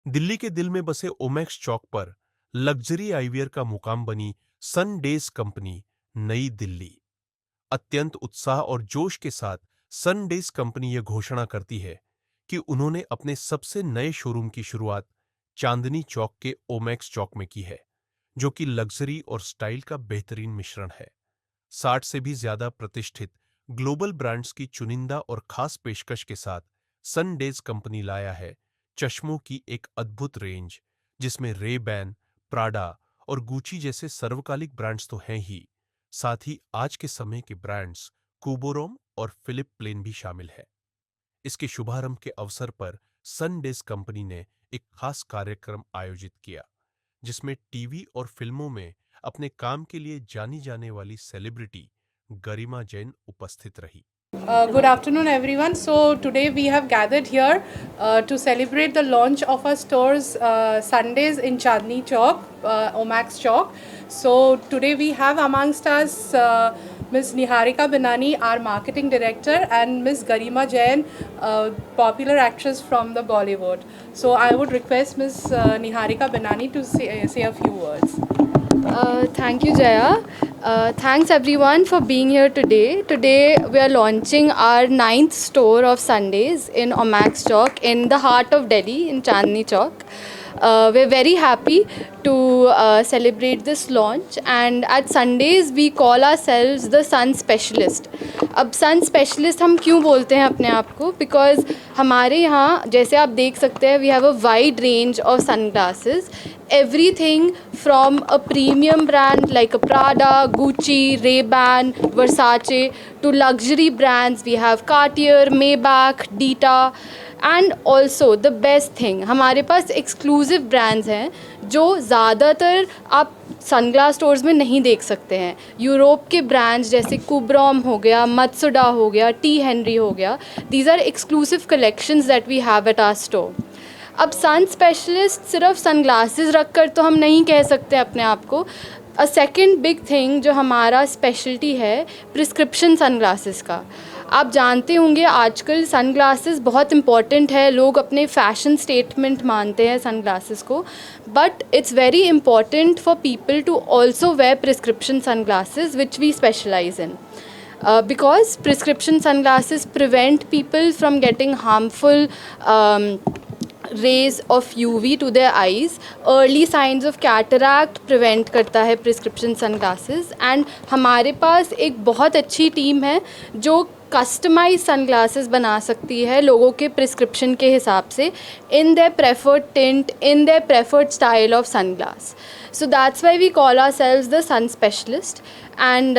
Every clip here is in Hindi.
दिल्ली के दिल में बसे ओमेक्स चौक पर लग्जरी आईवियर का मुकाम बनी सनडेज कंपनी नई दिल्ली। अत्यंत उत्साह और जोश के साथ सनडेज कंपनी यह घोषणा करती है कि उन्होंने अपने सबसे नए शोरूम की शुरुआत चांदनी चौक के ओमेक्स चौक में की है, जो कि लग्जरी और स्टाइल का बेहतरीन मिश्रण है। 60 से भी ज्यादा प्रतिष्ठित ग्लोबल ब्रांड्स की चुनिंदा और खास पेशकश के साथ सनडेज कंपनी लाया है चश्मों की एक अद्भुत रेंज, जिसमें रे बैन, प्राडा और गुची जैसे सर्वकालिक ब्रांड्स तो हैं ही, साथ ही आज के समय के ब्रांड्स कूबोरोम और फिलिप प्लेन भी शामिल है। इसके शुभारंभ के अवसर पर सनडेज कंपनी ने एक खास कार्यक्रम आयोजित किया, जिसमें टीवी और फिल्मों में अपने काम के लिए जानी जाने वाली सेलिब्रिटी गरिमा जैन उपस्थित रही। Good afternoon, everyone. So today we have gathered here to celebrate the launch of our stores Sundays in Chandni Chowk, Omax Chowk. So today we have amongst us Ms. Niharika Banani, our marketing director, and Ms. Garima Jain, popular actress from the Bollywood. So I would request Ms. Niharika Banani to say a few words. Thank you, Jaya. Thanks everyone for being here today. Today we are launching our 9th store of Sundays in Omax Chowk in the heart of Delhi in Chandni Chowk. We're very happy to celebrate this launch, and at Sundays we call ourselves the Sun Specialist. अब सन स्पेशलिस्ट हम क्यों बोलते हैं अपने आप को? बिकॉज हमारे यहाँ जैसे आप देख सकते हैं we have a wide range of sunglasses, everything from a premium brand like a Prada, Gucci, Ray-Ban, Versace to luxury brands. We have Cartier, Maybach, Dita, and also the best thing हमारे पास exclusive brands हैं जो ज़्यादातर आप सनग्लास स्टोर्स में नहीं देख सकते हैं। यूरोप के ब्रांड्स जैसे कुब्रॉम हो गया, मत्सुडा हो गया, टी हेनरी हो गया, these are exclusive collections that we have at our store. अब सन स्पेशलिस्ट सिर्फ सनग्लासेस रख कर तो हम नहीं कह सकते अपने आप को। अ सेकेंड बिग थिंग जो हमारा स्पेशलिटी है प्रिस्क्रिप्शन सनग्लासेस का। आप जानते होंगे आजकल सनग्लासेस बहुत इम्पॉर्टेंट है, लोग अपने फैशन स्टेटमेंट मानते हैं सनग्लासेस को, but it's very important for people to also wear prescription sunglasses which we specialise in. Because prescription sunglasses prevent people from getting harmful rays of UV to their eyes. Early signs of cataract prevent करता है prescription sunglasses, and हमारे पास एक बहुत अच्छी टीम है जो कस्टमाइज सनग्लासेस बना सकती है लोगों के प्रिस्क्रिप्शन के हिसाब से in their preferred tint, in their preferred style of sunglass. So that's why we call ourselves the sun specialist, and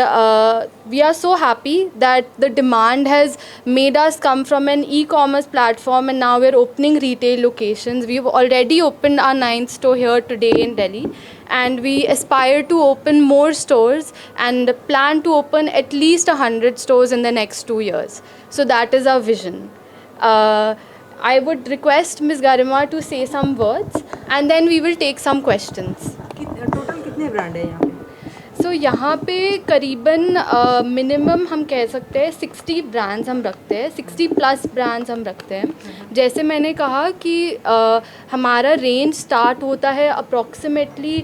we are so happy that the demand has made us come from an e-commerce platform, and now we're opening retail locations. We've already opened our 9th store here today in Delhi, and we aspire to open more stores and plan to open at least 100 stores in the next 2 years. So that is our vision. I would request Ms. Garima to say some words, and then we will take some questions. Total कितने ब्रांड है यहाँ पे? सो यहाँ पे करीबन मिनिमम हम कह सकते हैं 60 ब्रांड्स हम रखते हैं, 60+ ब्रांड्स हम रखते हैं. जैसे मैंने कहा कि हमारा रेंज स्टार्ट होता है अप्रॉक्सीमेटली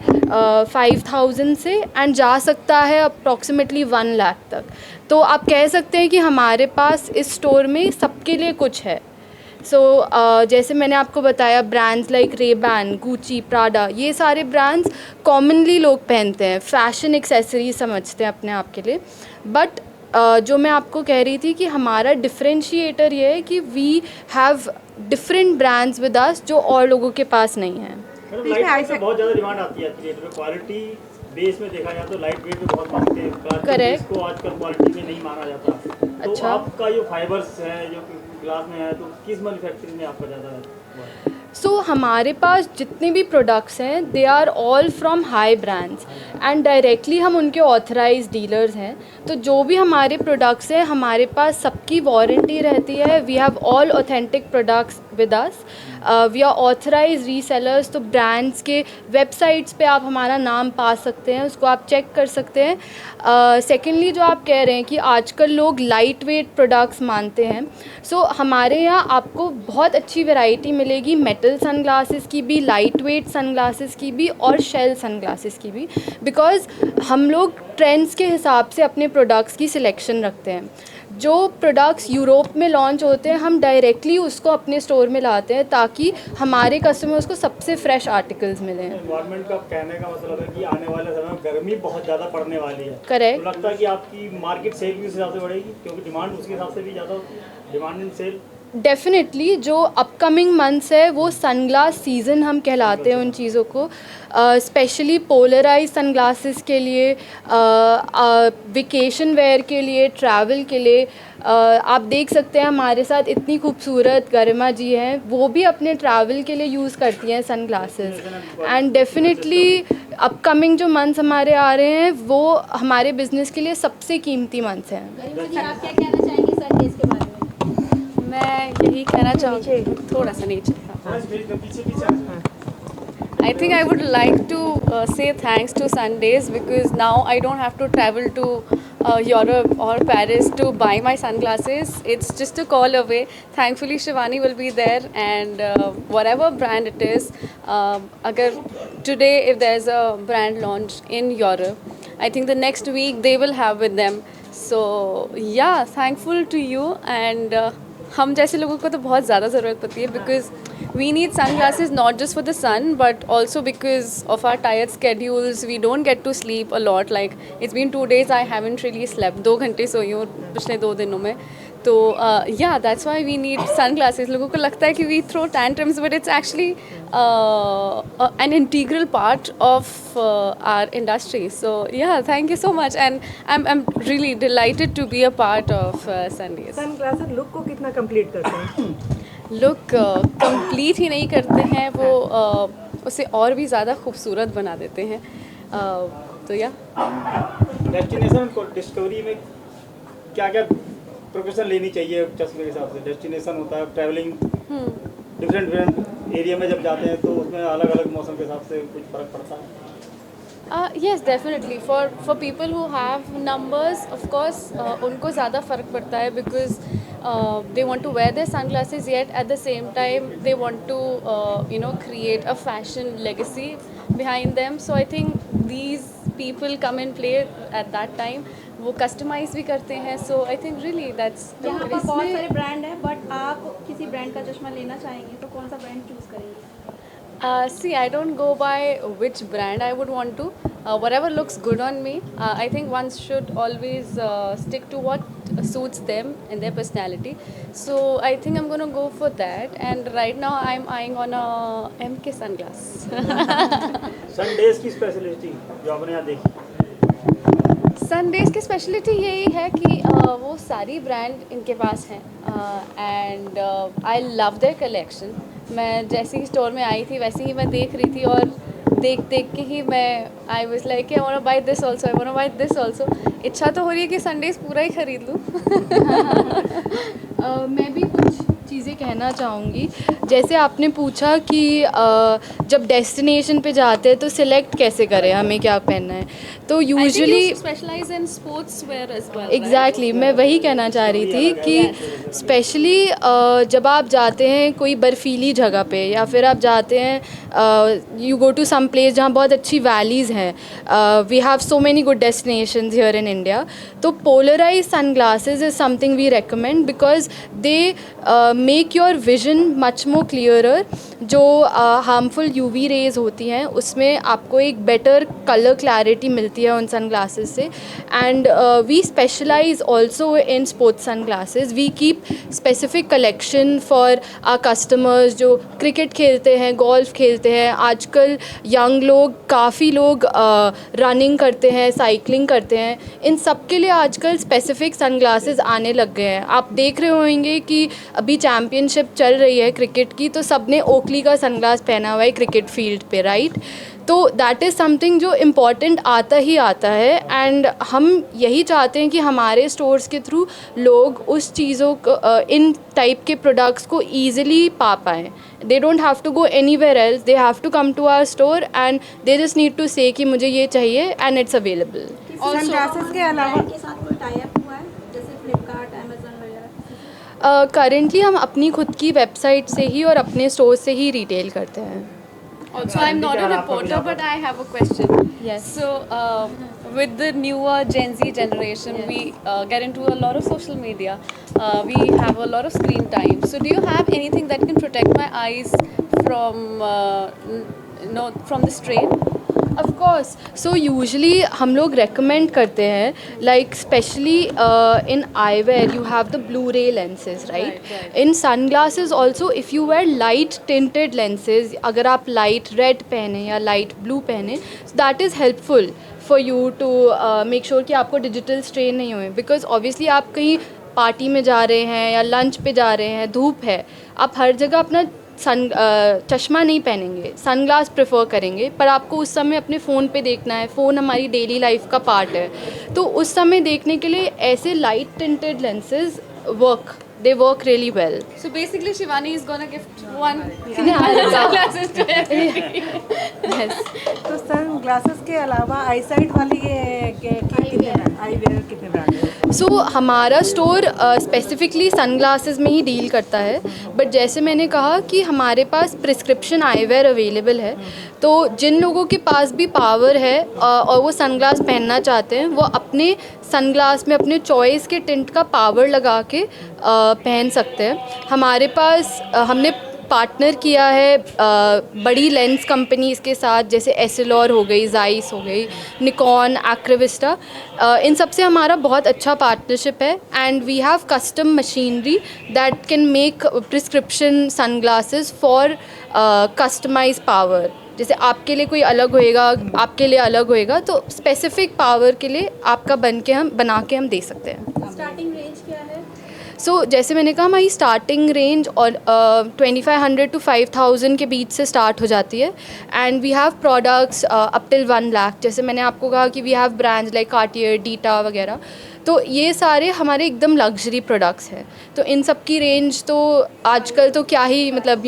5000 से एंड जा सकता है अप्रॉक्सीमेटली 1 लाख तक. तो आप कह सकते हैं कि हमारे पास इस स्टोर में सबके लिए कुछ है. सो जैसे मैंने आपको बताया brands like Ray-Ban, Gucci, Prada, ये सारे ब्रांड्स कॉमनली लोग पहनते हैं, फैशन एक्सेसरीज समझते हैं अपने आप के लिए. बट जो मैं आपको कह रही थी कि हमारा डिफरेंशिएटर ये है कि we have different brands with us जो और लोगों के पास नहीं है. लाइट से बहुत ज़्यादा डिमांड आती है एक्चुअली, क्वालिटी बेस में देखा जाए तो लाइट वेट में बहुत मांगते हैं. करेक्ट. को आजकल क्वालिटी में नहीं माना जाता. तो अच्छा, आपका जो फाइबर्स है जो ग्लास में है तो किस मैन्युफैक्चरिंग में आपका ज़्यादा है? सो हमारे पास जितने भी प्रोडक्ट्स हैं they are all from high brands and directly हम उनके ऑथराइज डीलर्स हैं. तो जो भी हमारे प्रोडक्ट्स हैं हमारे पास सबकी वारंटी रहती है. We have all authentic products with us. We are authorized resellers, तो brands के websites पे आप हमारा नाम पा सकते हैं, उसको आप check कर सकते हैं. Secondly, जो आप कह रहे हैं कि आजकल लोग लाइट वेट प्रोडक्ट्स मानते हैं, सो हमारे यहाँ आपको बहुत अच्छी वैरायटी मिलेगी मेटल सनग्लासेस की भी, लाइट वेट सनग्लासेस की भी और शेल सनग्लासेस की भी, बिकॉज़ हम लोग ट्रेंड्स के हिसाब से अपने प्रोडक्ट्स की सिलेक्शन रखते हैं. जो प्रोडक्ट्स यूरोप में लॉन्च होते हैं हम डायरेक्टली उसको अपने स्टोर में लाते हैं ताकि हमारे कस्टमर्स को सबसे फ्रेश आर्टिकल्स मिलें. एनवायरनमेंट का कहने का मतलब है कि आने वाले समय में गर्मी बहुत ज़्यादा पड़ने वाली है. करेक्ट. तो लगता है कि आपकी मार्केट सेल भी उस हिसाब से बढ़ेगी क्योंकि डिमांड उसके हिसाब से भी ज़्यादा होती है, डिमांड इन सेल. डेफिनेटली जो अपकमिंग मंथ्स है वो सनग्लास सीज़न हम कहलाते हैं उन चीज़ों को, स्पेशली पोलराइज सनग्लासेस के लिए, वेकेशन वेयर के लिए, ट्रैवल के लिए. आप देख सकते हैं हमारे साथ इतनी खूबसूरत गरिमा जी हैं, वो भी अपने ट्रैवल के लिए यूज़ करती हैं सनग्लासेस. एंड डेफिनेटली अपकमिंग जो मंथ्स हमारे आ रहे हैं वो हमारे बिज़नेस के लिए सबसे कीमती मंथ्स हैं. आप क्या कहना चाहेंगे संडेज के बारे में? मैं यही कहना चाहूँगी, थोड़ा सा नीचे. I think I would like to say thanks to Sundays because now I don't have to travel to Europe or Paris to buy my sunglasses. It's just a call away. Thankfully, Shivani will be there, and whatever brand it is, agar today if there's a brand launch in Europe, I think the next week they will have with them. So yeah, thankful to you, and हम जैसे लोगों को तो बहुत ज़्यादा ज़रूरत पड़ती है because we need sunglasses not just for the sun but also because of our tired schedules. We don't get to sleep a lot. Like it's been 2 days I haven't really slept. 2 घंटे सोई हूँ पिछले 2 दिनों में. तो yeah, that's why we need sunglasses. लोगों को लगता है कि we throw tantrums but it's actually an integral part of our industry. So yeah, thank you so much, and I'm really delighted to be a part of Sundays. Sunglasses look को कितना कंप्लीट करते हैं? लुक कंप्लीट ही नहीं करते हैं, वो उसे और भी ज़्यादा खूबसूरत बना देते हैं. तो या डेस्टिनेशन को डिस्कवरी में क्या क्या प्रिपरेशन लेनी चाहिए चश्मे के हिसाब से? डेस्टिनेशन होता है, ट्रैवलिंग डिफरेंट डिफरेंट एरिया में जब जाते हैं तो उसमें अलग अलग मौसम के हिसाब से कुछ फ़र्क पड़ता है. yes, definitely for people who have numbers, of course उनको ज़्यादा फ़र्क पड़ता है because they want to wear their sunglasses yet at the same time they want to create a fashion legacy behind them. So I think these people come in play at that time. वो कस्टमाइज़ भी करते हैं. So I think really that's यहाँ पर बहुत सारे ब्रांड हैं बट आप किसी ब्रांड का चश्मा लेना चाहेंगे तो कौन सा ब्रांड चूज़ करेंगे? See, I don't go by which brand I would want to. Whatever looks good on me, I think one should always stick to what suits them and their personality. So I think I'm going to go for that. And right now I'm eyeing on a MK sunglass. Sundays की स्पेशलिटी जो आपने यहाँ देखी? सनडेज़ की स्पेशलिटी यही है कि वो सारी ब्रांड इनके पास हैं and I love there collection. मैं जैसे ही स्टोर में आई थी वैसे ही मैं देख रही थी और देख देख के ही मैं I was like I want to buy this also, I want to buy this also. इच्छा तो हो रही है कि संडेज़ पूरा ही ख़रीद लूँ. मैं भी कुछ चीज़ें कहना चाहूँगी. जैसे आपने पूछा कि जब डेस्टिनेशन पे जाते हैं तो सिलेक्ट कैसे करें हमें क्या पहनना है, तो usually specialise in sportswear as well. Exactly मैं वही कहना चाह रही थी कि स्पेशली जब आप जाते हैं कोई बर्फीली जगह पे या फिर आप जाते हैं you go to some place जहाँ बहुत अच्छी वैलीज़ हैं. We have so many good destinations here in India. तो polarise sunglasses is something we recommend because they make your vision much more clearer. जो हार्मफुल यूवी रेज होती हैं उसमें आपको एक बेटर कलर क्लैरिटी मिलती है उन सनग्लासेस से. And we specialise also in sports sunglasses. We keep specific collection for our customers जो क्रिकेट खेलते हैं, गोल्फ खेलते हैं. आजकल यंग लोग, काफ़ी लोग रनिंग करते हैं, साइकिलिंग करते हैं. इन सब के लिए आजकल स्पेसिफिक सनग्लासेस आने लग गए हैं. आप देख रहे होंगे कि अभी चैम्पियनशिप चल रही है क्रिकेट की, तो सब ने ओकली का सनग्लास पहना हुआ है क्रिकेट फील्ड पे, राइट. तो दैट इज़ समथिंग जो इम्पॉर्टेंट आता ही आता है, एंड हम यही चाहते हैं कि हमारे स्टोर्स के थ्रू लोग उस चीज़ों को इन टाइप के प्रोडक्ट्स को ईजिली पा पाएँ. They don't have to go anywhere else, they have to come to our store and they just need to say कि मुझे ये चाहिए एंड इट्स अवेलेबल. सनग्लासेस के अलावा के साथ कोई टाई अप हुआ है जैसे फ्लिपकार्ट, अमेजन वगैरह? करेंटली हम अपनी खुद की वेबसाइट से ही और अपने स्टोर से ही रिटेल करते हैं. Also, I'm not a reporter, but I have a question. Yes. So, with the newer Gen Z generation, we get into a lot of social media. We have a lot of screen time. So, do you have anything that can protect my eyes from, from the strain? Of course. So usually हम लोग रेकमेंड करते हैं, like specially in eyewear you have the blue ray lenses, right. In sunglasses also if you wear light tinted lenses, अगर आप लाइट रेड पहने या लाइट ब्लू पहने, that is helpful for you to make sure कि आपको डिजिटल स्ट्रेन नहीं हुए. बिकॉज ऑब्वियसली आप कहीं पार्टी में जा रहे हैं या लंच पे जा रहे हैं, धूप है, आप हर जगह अपना चश्मा नहीं पहनेंगे, सनग्लास प्रेफर करेंगे, पर आपको उस समय अपने फ़ोन पे देखना है. फ़ोन हमारी डेली लाइफ का पार्ट है, तो उस समय देखने के लिए ऐसे light tinted lenses they work really well. So basically, Shivani is gonna gift one Yeah. glasses to everybody. Yes. तो सनग्लासेस के अलावा आई साइट वाली कितने आई वेयर कितने ब्रांड है? सो हमारा स्टोर स्पेसिफिकली सनग्लासेस में ही डील करता है, बट जैसे मैंने कहा कि हमारे पास प्रिस्क्रिप्शन आईवेयर अवेलेबल है. तो जिन लोगों के पास भी पावर है और वो सनग्लास पहनना चाहते हैं, वो अपने सनग्लास में अपने चॉइस के टिंट का पावर लगा के पहन सकते हैं. हमारे पास हमने पार्टनर किया है बड़ी लेंस कंपनीज़ के साथ, जैसे एसएलआर हो गई, जाइस हो गई, निकॉन, एक्विविस्टा. इन सब से हमारा बहुत अच्छा पार्टनरशिप है, and we have custom machinery that can make prescription sunglasses for customise power. जैसे आपके लिए कोई अलग होएगा, आपके लिए अलग होएगा, तो स्पेसिफिक पावर के लिए आपका बना के हम दे सकते हैं. स्टार्टिंग रेंज क्या है? सो जैसे मैंने कहा, हमारी स्टार्टिंग रेंज और 2500 to 5000 के बीच से स्टार्ट हो जाती है, and we have products up till 1 lakh. जैसे मैंने आपको कहा कि we have brands like Cartier, Dita वगैरह. तो ये सारे हमारे एकदम लग्जरी प्रोडक्ट्स हैं. तो इन सब की रेंज तो आजकल तो क्या ही, मतलब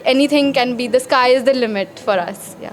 anything can be, the sky is the limit for us. या